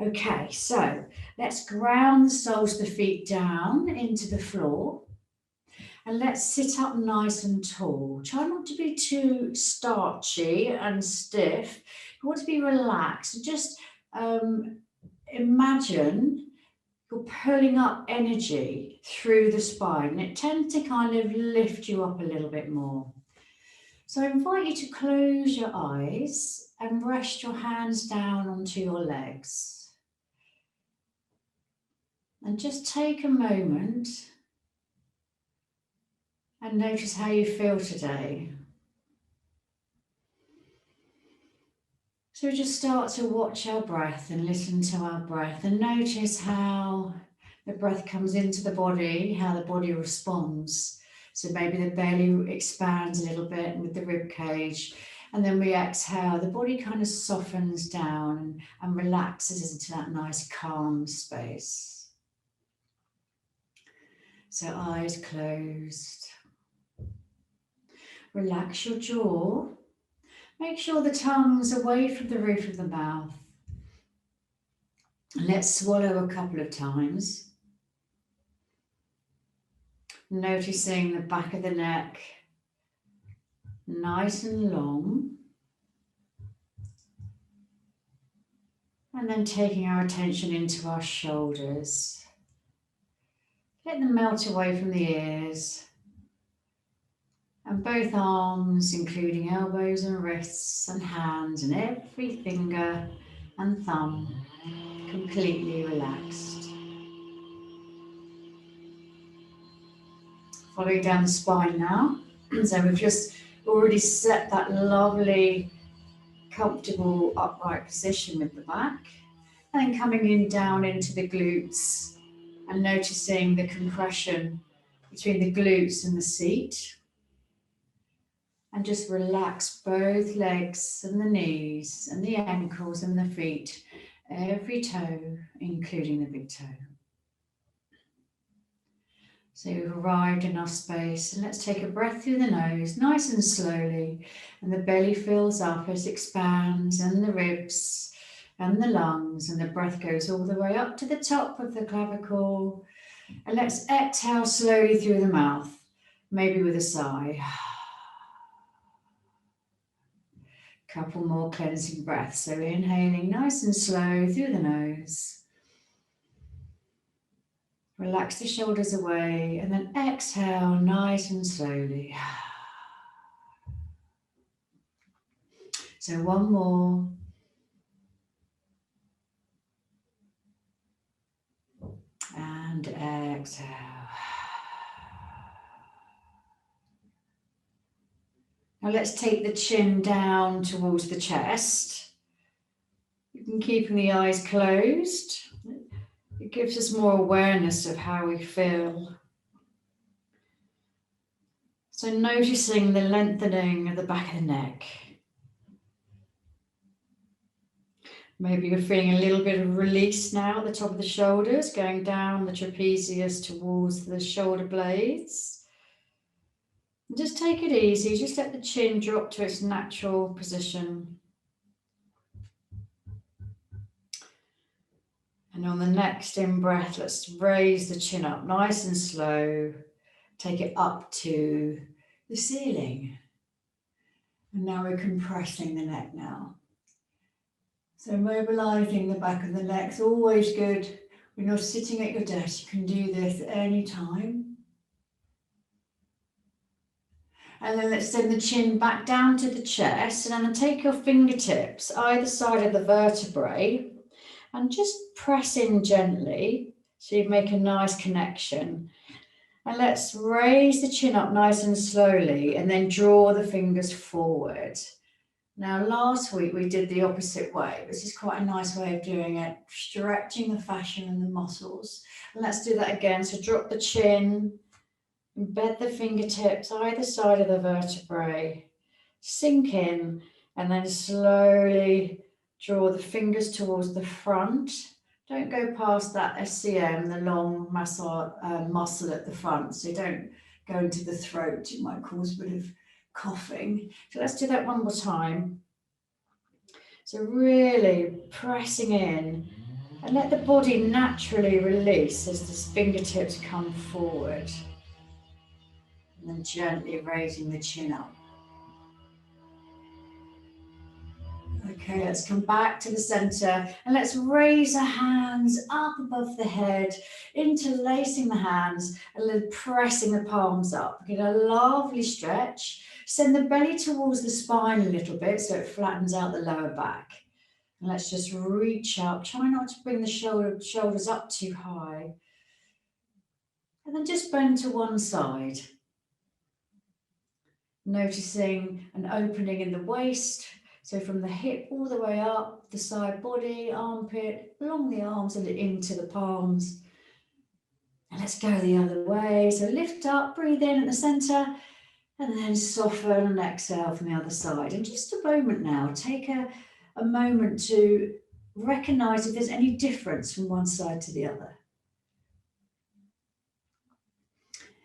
Okay, so let's ground the soles of the feet down into the floor. And let's sit up nice and tall. Try not to be too starchy and stiff. You want to be relaxed. Just imagine you're pulling up energy through the spine. It tends to kind of lift you up a little bit more. So I invite you to close your eyes and rest your hands down onto your legs. And just take a moment and notice how you feel today. So we just start to watch our breath and listen to our breath and notice how the breath comes into the body, how the body responds. So maybe the belly expands a little bit with the rib cage, and then we exhale, the body kind of softens down and relaxes into that nice calm space. So eyes closed. Relax your jaw. Make sure the tongue's away from the roof of the mouth. Let's swallow a couple of times. Noticing the back of the neck, nice and long. And then taking our attention into our shoulders. Let them melt away from the ears. And both arms, including elbows and wrists and hands and every finger and thumb, completely relaxed. Following down the spine now. So we've just already set that lovely, comfortable upright position with the back. And then coming in down into the glutes and noticing the compression between the glutes and the seat. And just relax both legs and the knees and the ankles and the feet, every toe, including the big toe. So you've arrived in our space, and let's take a breath through the nose, nice and slowly, and the belly fills up as it expands, and the ribs and the lungs, and the breath goes all the way up to the top of the clavicle. And let's exhale slowly through the mouth, maybe with a sigh. Couple more cleansing breaths. So inhaling nice and slow through the nose. Relax the shoulders away and then exhale nice and slowly. So one more. And exhale. Now let's take the chin down towards the chest. You can keep the eyes closed. It gives us more awareness of how we feel. So noticing the lengthening of the back of the neck. Maybe you're feeling a little bit of release now at the top of the shoulders, going down the trapezius towards the shoulder blades. And just take it easy, just let the chin drop to its natural position. And on the next in-breath, let's raise the chin up nice and slow. Take it up to the ceiling. And now we're compressing the neck now. So mobilizing the back of the neck is always good. When you're sitting at your desk, you can do this at any time. And then let's send the chin back down to the chest, and then take your fingertips either side of the vertebrae and just press in gently so you make a nice connection. And let's raise the chin up nice and slowly and then draw the fingers forward. Now, last week we did the opposite way. This is quite a nice way of doing it, stretching the fascia and the muscles. And let's do that again. So drop the chin, embed the fingertips either side of the vertebrae, sink in, and then slowly draw the fingers towards the front. Don't go past that SCM, the long muscle at the front. So don't go into the throat. It might cause a bit of coughing. So let's do that one more time. So really pressing in And let the body naturally release as the fingertips come forward. And then gently raising the chin up. Okay, let's come back to the center and let's raise our hands up above the head, interlacing the hands and then pressing the palms up. Get a lovely stretch. Send the belly towards the spine a little bit so it flattens out the lower back. And let's just reach up. Try not to bring the shoulders up too high. And then just bend to one side. Noticing an opening in the waist. So from the hip all the way up, the side body, armpit, along the arms and into the palms. And let's go the other way. So lift up, breathe in at the center, and then soften and exhale from the other side. And just a moment now, take a moment to recognize if there's any difference from one side to the other.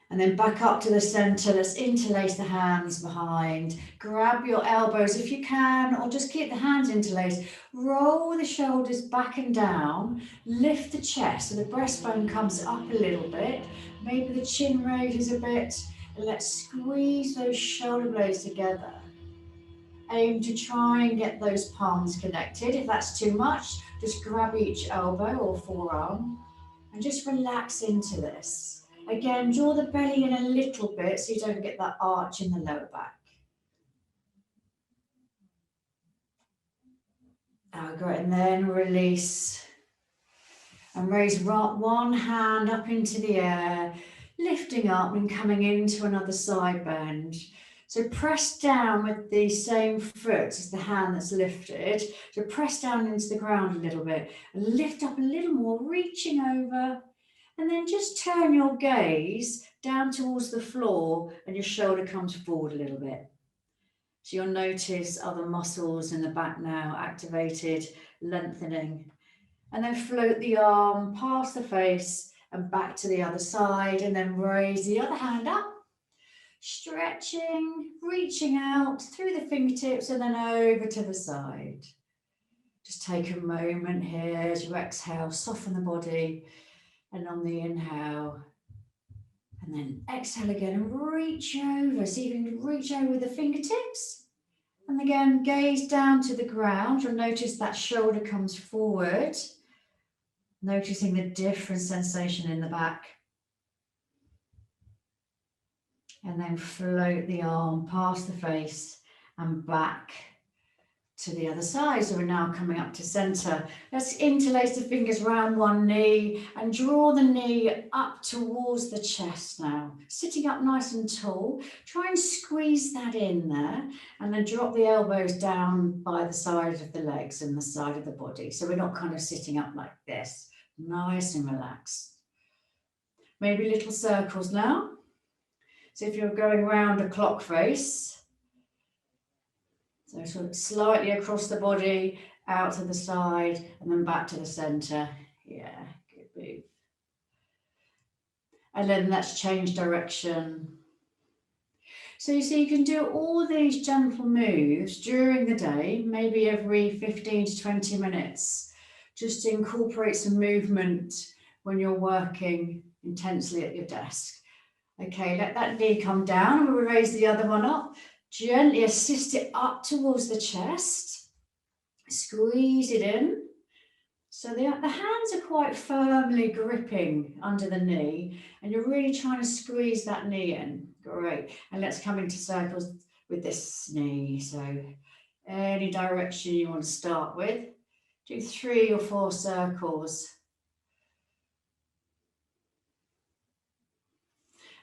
And then back up to the center, let's interlace the hands behind. Grab your elbows if you can, or just keep the hands interlaced. Roll the shoulders back and down. Lift the chest so the breastbone comes up a little bit. Maybe the chin raises a bit. And let's squeeze those shoulder blades together. Aim to try and get those palms connected. If that's too much, just grab each elbow or forearm and just relax into this. Again, draw the belly in a little bit so you don't get that arch in the lower back. Oh, great, and then release. And raise one hand up into the air, lifting up and coming into another side bend. So press down with the same foot as the hand that's lifted. So press down into the ground a little bit and lift up a little more, reaching over. And then just turn your gaze down towards the floor and your shoulder comes forward a little bit. So you'll notice other muscles in the back now activated, lengthening. And then float the arm past the face and back to the other side. And then raise the other hand up, stretching, reaching out through the fingertips and then over to the side. Just take a moment here as you exhale, soften the body. And on the inhale, and then exhale again and reach over. So you can reach over with the fingertips. And again, gaze down to the ground. You'll notice that shoulder comes forward. Noticing the different sensation in the back. And then float the arm past the face and back to the other side. So we're now coming up to center. Let's interlace the fingers round one knee and draw the knee up towards the chest now. Sitting up nice and tall. Try and squeeze that in there and then drop the elbows down by the side of the legs and the side of the body. So we're not kind of sitting up like this. Nice and relaxed. Maybe little circles now. So if you're going round a clock face, so sort of slightly across the body, out to the side, and then back to the center. Yeah, good move. And then let's change direction. So you see, you can do all these gentle moves during the day, maybe every 15 to 20 minutes, just to incorporate some movement when you're working intensely at your desk. Okay, let that knee come down, and we'll raise the other one up. Gently assist it up towards the chest. Squeeze it in. So the hands are quite firmly gripping under the knee, and you're really trying to squeeze that knee in. Great. And let's come into circles with this knee. So any direction you want to start with. Do 3 or 4 circles.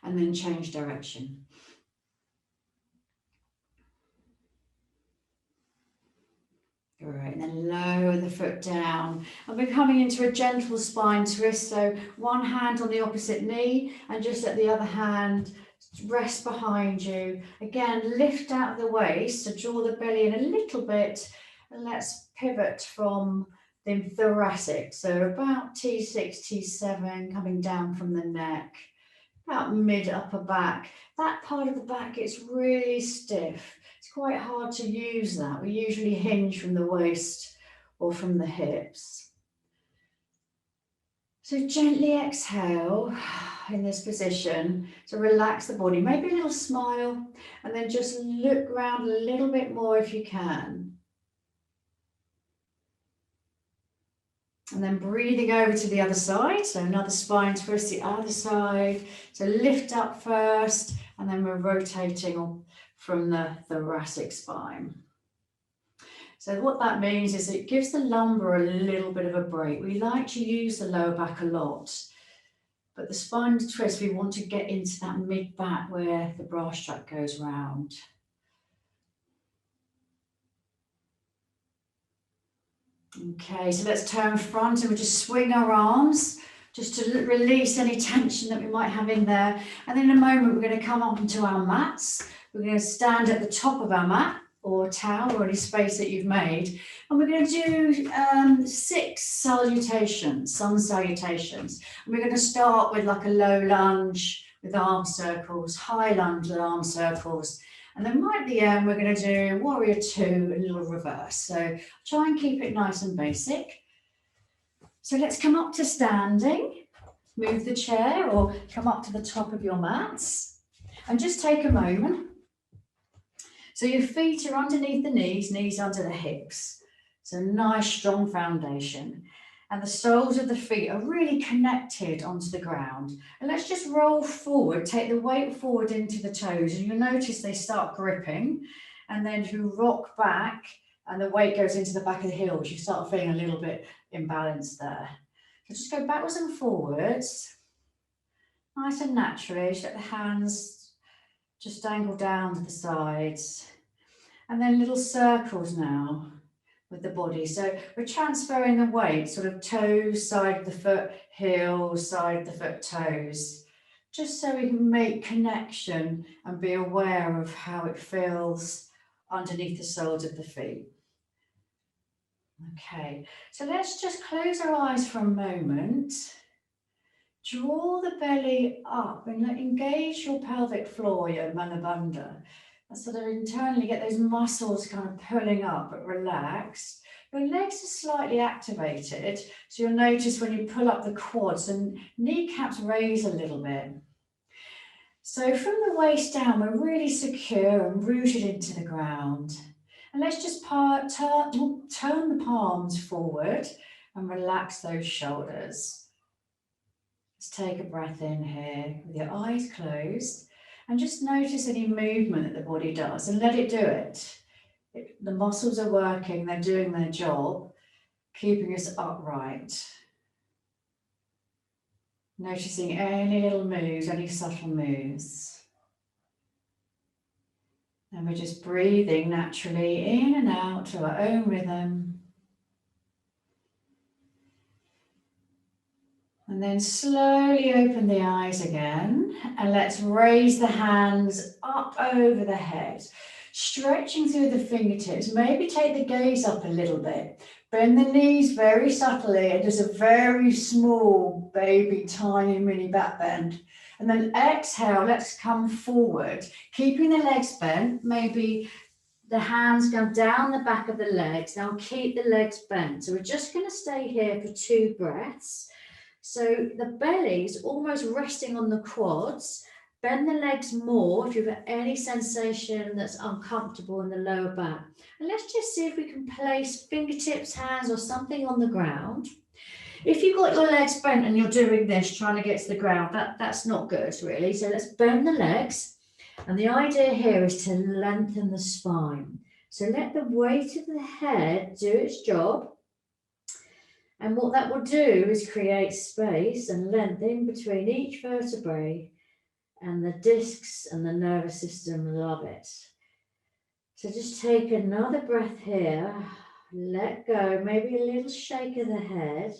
And then change direction. Great, and then lower the foot down. And we're coming into a gentle spine twist. So one hand on the opposite knee and just let the other hand rest behind you. Again, lift out of the waist, so draw the belly in a little bit. And let's pivot from the thoracic. So about T6, T7, coming down from the neck. About mid upper back. That part of the back gets really stiff. It's quite hard to use that. We usually hinge from the waist or from the hips. So gently exhale in this position to relax the body, maybe a little smile, and then just look around a little bit more if you can. And then breathing over to the other side, so another spine twist, the other side. So lift up first, and then we're rotating from the thoracic spine. So what that means is it gives the lumbar a little bit of a break. We like to use the lower back a lot, but the spine twist, we want to get into that mid-back where the bra strap goes round. Okay, so let's turn front and we'll just swing our arms just to release any tension that we might have in there. And in a moment, we're going to come up into our mats. We're going to stand at the top of our mat or towel or any space that you've made. And we're going to do 6 salutations, sun salutations. And we're going to start with like a low lunge with arm circles, high lunge with arm circles. And then right at the end, we're going to do warrior 2, a little reverse. So try and keep it nice and basic. So let's come up to standing, move the chair or come up to the top of your mats and just take a moment. So your feet are underneath the knees, knees under the hips. So nice, strong foundation. And the soles of the feet are really connected onto the ground. And let's just roll forward, take the weight forward into the toes. And you'll notice they start gripping. And then you rock back and the weight goes into the back of the heels. You start feeling a little bit imbalanced there. So just go backwards and forwards. Nice and naturally. Just let the hands just dangle down to the sides. And then little circles now with the body. So we're transferring the weight, sort of toes, side of the foot, heel, side of the foot, toes. Just so we can make connection and be aware of how it feels underneath the soles of the feet. Okay, so let's just close our eyes for a moment. Draw the belly up and engage your pelvic floor, your Manabandha. And sort of internally get those muscles kind of pulling up but relaxed. Your legs are slightly activated. So you'll notice when you pull up the quads and kneecaps raise a little bit. So from the waist down, we're really secure and rooted into the ground. And let's just turn the palms forward and relax those shoulders. Let's take a breath in here with your eyes closed and just notice any movement that the body does and let it do it. The muscles are working, they're doing their job, keeping us upright. Noticing any little moves, any subtle moves. And we're just breathing naturally in and out to our own rhythm. And then slowly open the eyes again. And let's raise the hands up over the head. Stretching through the fingertips. Maybe take the gaze up a little bit. Bend the knees very subtly and just a very small, baby, tiny mini back bend. And then exhale, let's come forward. Keeping the legs bent, maybe the hands go down the back of the legs. Now keep the legs bent. So we're just going to stay here for 2 breaths. So the belly is almost resting on the quads. Bend the legs more if you've got any sensation that's uncomfortable in the lower back. And let's just see if we can place fingertips, hands or something on the ground. If you've got your legs bent and you're doing this, trying to get to the ground, that's not good really. So let's bend the legs. And the idea here is to lengthen the spine. So let the weight of the head do its job. And what that will do is create space and length in between each vertebrae. And the discs and the nervous system love it. So just take another breath here. Let go, maybe a little shake of the head.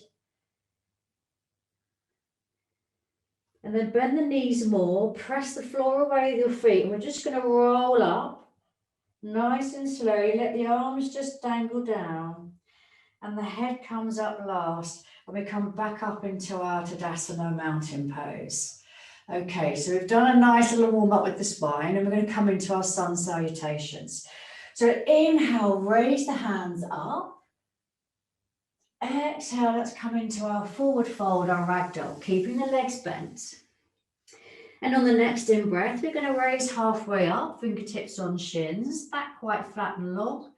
And then bend the knees more. Press the floor away with your feet. And we're just going to roll up. Nice and slowly. Let the arms just dangle down. And the head comes up last. And we come back up into our Tadasana mountain pose. Okay, so we've done a nice little warm up with the spine and we're going to come into our sun salutations. So inhale, raise the hands up. Exhale, let's come into our forward fold, our ragdoll, keeping the legs bent. And on the next in-breath, we're going to raise halfway up, fingertips on shins, back quite flat and long.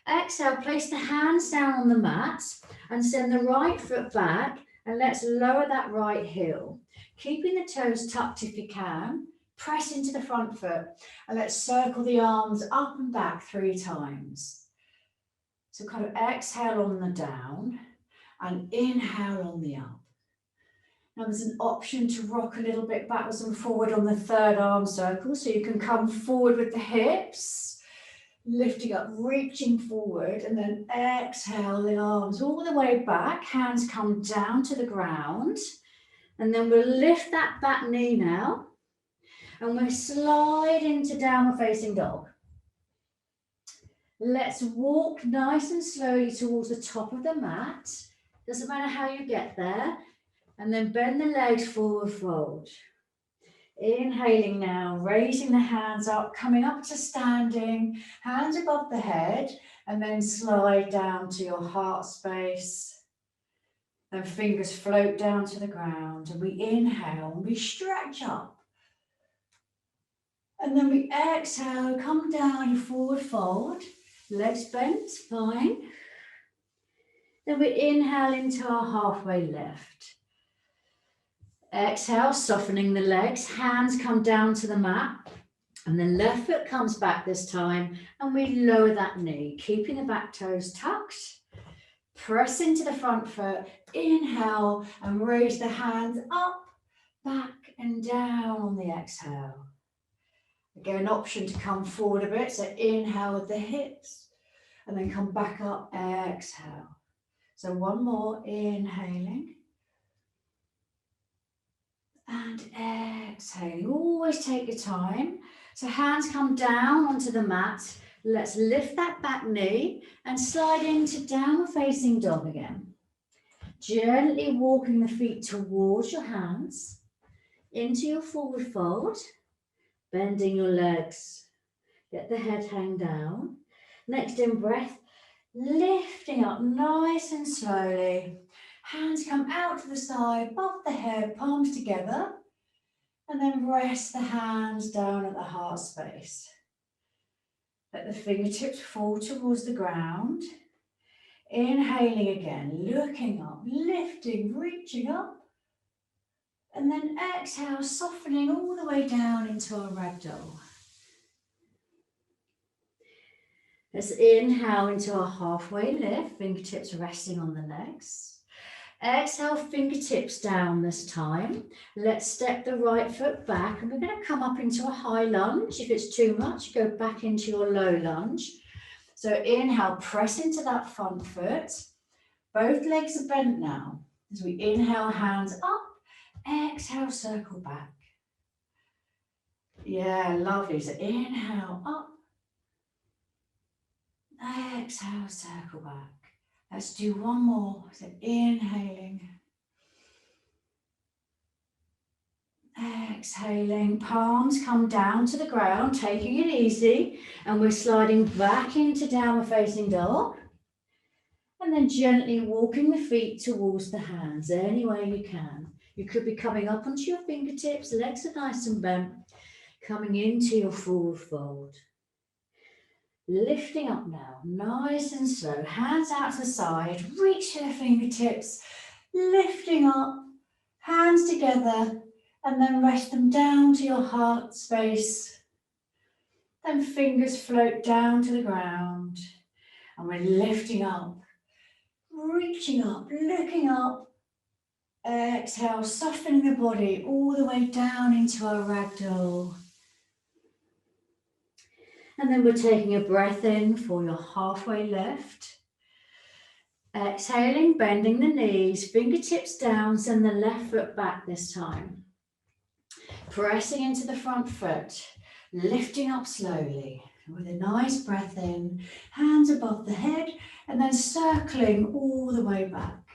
Exhale, place the hands down on the mat and send the right foot back, and let's lower that right heel. Keeping the toes tucked if you can, press into the front foot, and let's circle the arms up and back 3 times. So kind of exhale on the down and inhale on the up. Now there's an option to rock a little bit backwards and forward on the third arm circle, so you can come forward with the hips, lifting up, reaching forward, and then exhale the arms all the way back, hands come down to the ground, and then we'll lift that back knee now, and we'll slide into downward facing dog. Let's walk nice and slowly towards the top of the mat, doesn't matter how you get there, and then bend the legs forward fold. Inhaling now, raising the hands up, coming up to standing, hands above the head, and then slide down to your heart space. Then fingers float down to the ground, and we inhale and we stretch up. And then we exhale, come down, your forward fold, legs bent, fine. Then we inhale into our halfway lift. Exhale, softening the legs, hands come down to the mat, and then left foot comes back this time, and we lower that knee, keeping the back toes tucked. Press into the front foot, inhale, and raise the hands up, back and down on the exhale. Again, an option to come forward a bit, so inhale with the hips, and then come back up, exhale. So one more, inhaling. And exhaling, always take your time. So hands come down onto the mat. Let's lift that back knee and slide into downward facing dog again. Gently walking the feet towards your hands, into your forward fold, bending your legs. Let the head hang down. Next in breath, lifting up nice and slowly. Hands come out to the side, above the head, palms together, and then rest the hands down at the heart space. Let the fingertips fall towards the ground. Inhaling again, looking up, lifting, reaching up, and then exhale, softening all the way down into our ragdoll. Let's inhale into our halfway lift, fingertips resting on the legs. Exhale, fingertips down this time. Let's step the right foot back, and we're going to come up into a high lunge. If it's too much, go back into your low lunge. So inhale, press into that front foot. Both legs are bent now. As we inhale, hands up. Exhale, circle back. Yeah, lovely. So inhale, up. Exhale, circle back. Let's do one more. So inhaling. Exhaling. Palms come down to the ground, taking it easy. And we're sliding back into downward facing dog. And then gently walking the feet towards the hands any way you can. You could be coming up onto your fingertips, legs are nice and bent, coming into your forward fold. Lifting up now, nice and slow, hands out to the side, reach your fingertips, lifting up, hands together, and then rest them down to your heart space. Then fingers float down to the ground, and we're lifting up, reaching up, looking up. Exhale, softening the body all the way down into our ragdoll. And then we're taking a breath in for your halfway lift. Exhaling, bending the knees, fingertips down, send the left foot back this time. Pressing into the front foot, lifting up slowly with a nice breath in, hands above the head, and then circling all the way back.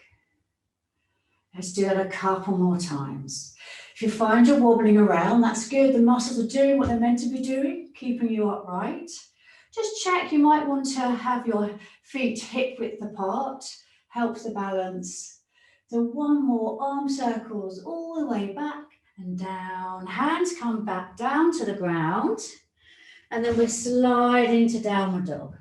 Let's do that a couple more times. If you find you're wobbling around, that's good. The muscles are doing what they're meant to be doing, keeping you upright. Just check, you might want to have your feet hip width apart, helps the balance. So one more, arm circles all the way back and down. Hands come back down to the ground. And then we slide into downward dog.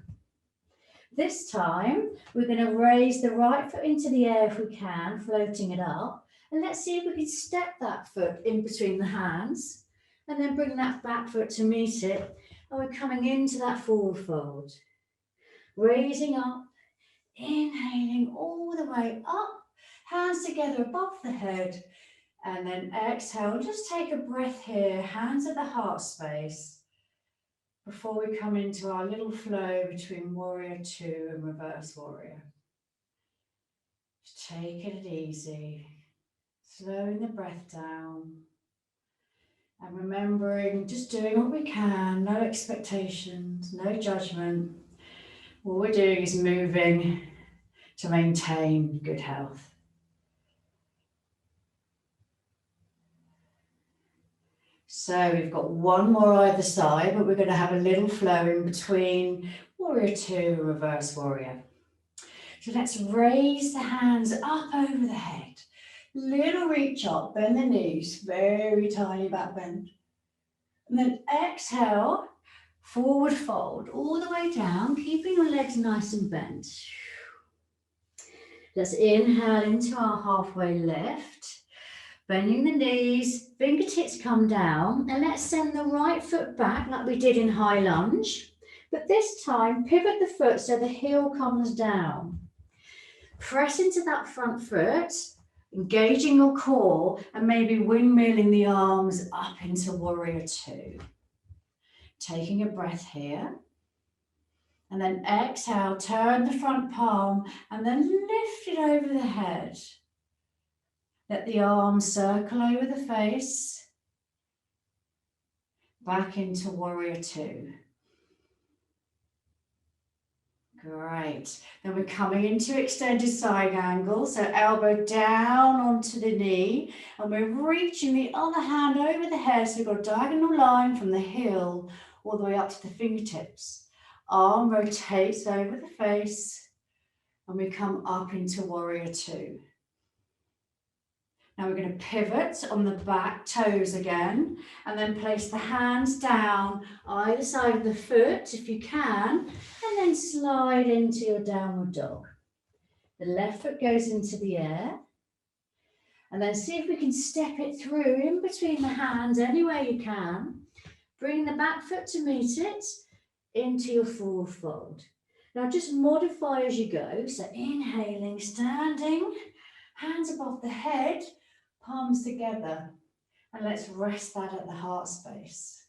This time, we're going to raise the right foot into the air if we can, floating it up. And let's see if we can step that foot in between the hands and then bring that back foot to meet it. And we're coming into that forward fold. Raising up, inhaling all the way up, hands together above the head. And then exhale, just take a breath here, hands at the heart space. Before we come into our little flow between warrior two and reverse warrior. Just taking it easy, slowing the breath down, and remembering just doing what we can, no expectations, no judgment. All we're doing is moving to maintain good health. So we've got one more either side, but we're going to have a little flow in between warrior two, reverse warrior. So let's raise the hands up over the head. Little reach up, bend the knees, very tiny back bend. And then exhale, forward fold all the way down, keeping your legs nice and bent. Let's inhale into our halfway lift. Bending the knees, fingertips come down, and let's send the right foot back like we did in high lunge. But this time, pivot the foot so the heel comes down. Press into that front foot, engaging your core, and maybe windmilling the arms up into warrior two. Taking a breath here. And then exhale, turn the front palm, and then lift it over the head. Let the arms circle over the face, back into warrior two. Great. Then we're coming into extended side angle, so elbow down onto the knee, and we're reaching the other hand over the head, so we've got a diagonal line from the heel all the way up to the fingertips. Arm rotates over the face, and we come up into warrior two. Now we're going to pivot on the back toes again, and then place the hands down either side of the foot if you can, and then slide into your downward dog. The left foot goes into the air, and then see if we can step it through in between the hands anywhere you can. Bring the back foot to meet it into your forward fold. Now just modify as you go, so inhaling, standing, hands above the head, palms together, and let's rest that at the heart space.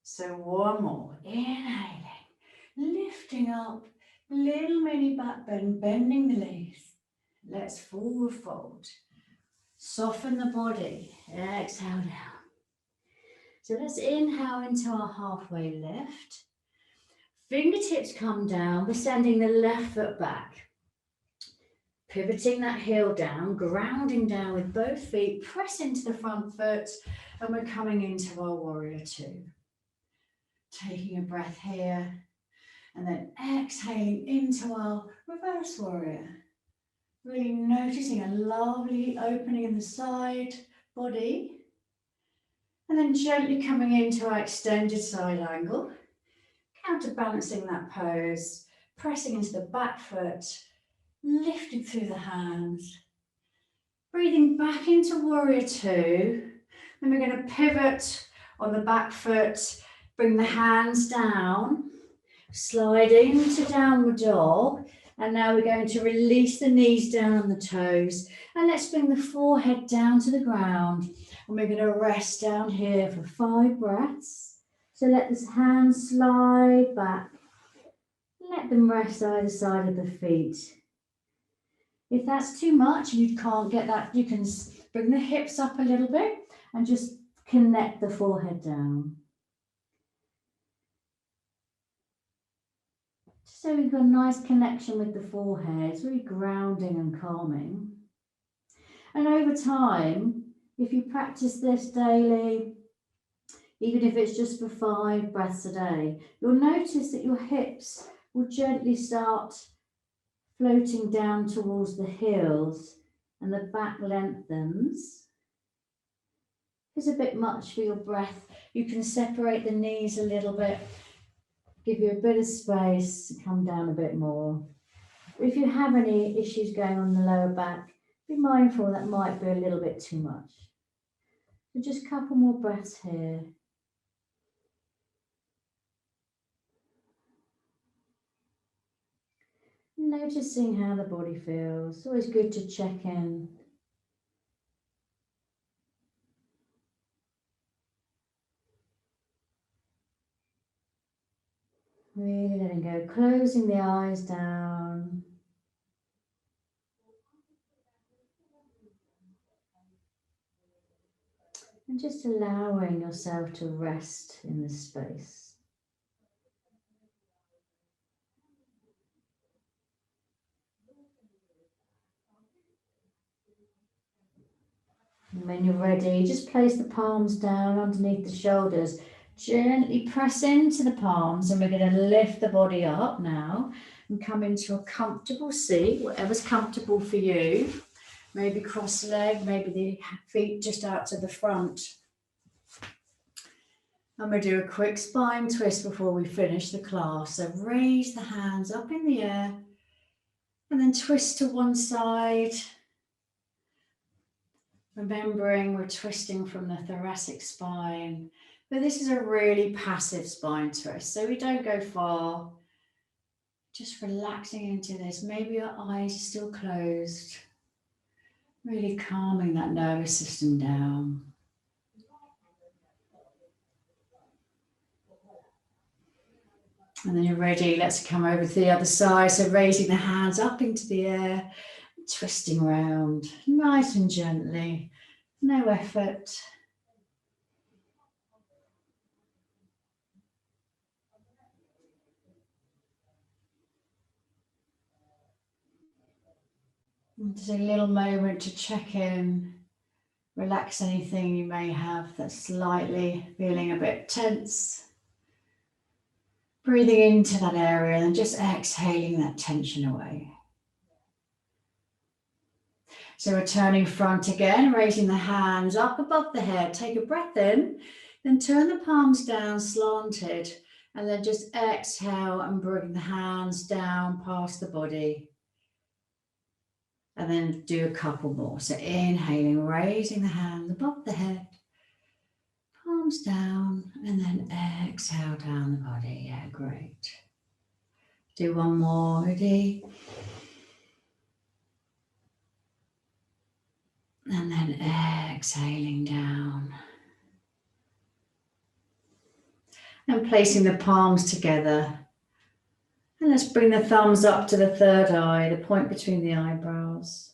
So one more, inhaling, lifting up, little mini back bend, bending the knees. Let's forward fold. Soften the body, exhale down. So let's inhale into our halfway lift. Fingertips come down, we're sending the left foot back. Pivoting that heel down, grounding down with both feet, press into the front foot, and we're coming into our warrior two. Taking a breath here, and then exhaling into our reverse warrior. Really noticing a lovely opening in the side body, and then gently coming into our extended side angle, counterbalancing that pose, pressing into the back foot, lifted through the hands, breathing back into warrior two. Then we're going to pivot on the back foot, bring the hands down, slide into downward dog, and now we're going to release the knees down on the toes, and let's bring the forehead down to the ground, and we're going to rest down here for 5 breaths. So let the hands slide back, let them rest either side of the feet. If that's too much, you can't get that, you can bring the hips up a little bit and just connect the forehead down. So we've got a nice connection with the forehead. It's really grounding and calming. And over time, if you practice this daily, even if it's just for 5 breaths a day, you'll notice that your hips will gently start floating down towards the heels, and the back lengthens. If it's a bit much for your breath, you can separate the knees a little bit, give you a bit of space to come down a bit more. If you have any issues going on in the lower back, be mindful that might be a little bit too much. So just a couple more breaths here. Noticing how the body feels. It's always good to check in. Really letting go, closing the eyes down. And just allowing yourself to rest in this space. And when you're ready, just place the palms down underneath the shoulders. Gently press into the palms, and we're going to lift the body up now and come into a comfortable seat, whatever's comfortable for you. Maybe cross-legged, maybe the feet just out to the front. And we'll do a quick spine twist before we finish the class. So raise the hands up in the air and then twist to one side. Remembering we're twisting from the thoracic spine. But this is a really passive spine twist, so we don't go far. Just relaxing into this. Maybe your eyes are still closed. Really calming that nervous system down. And then you're ready, let's come over to the other side. So raising the hands up into the air, twisting around, nice and gently, no effort. And just a little moment to check in, relax anything you may have that's slightly feeling a bit tense. Breathing into that area and just exhaling that tension away. So returning front again, raising the hands up above the head. Take a breath in, then turn the palms down slanted, and then just exhale and bring the hands down past the body. And then do a couple more. So inhaling, raising the hands above the head, palms down, and then exhale down the body. Yeah, great. Do one more, ready? And then exhaling down. And placing the palms together. And let's bring the thumbs up to the third eye, the point between the eyebrows.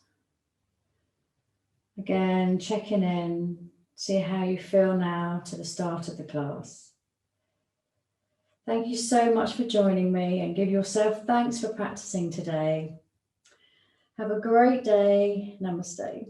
Again, checking in, see how you feel now to the start of the class. Thank you so much for joining me, and give yourself thanks for practicing today. Have a great day. Namaste.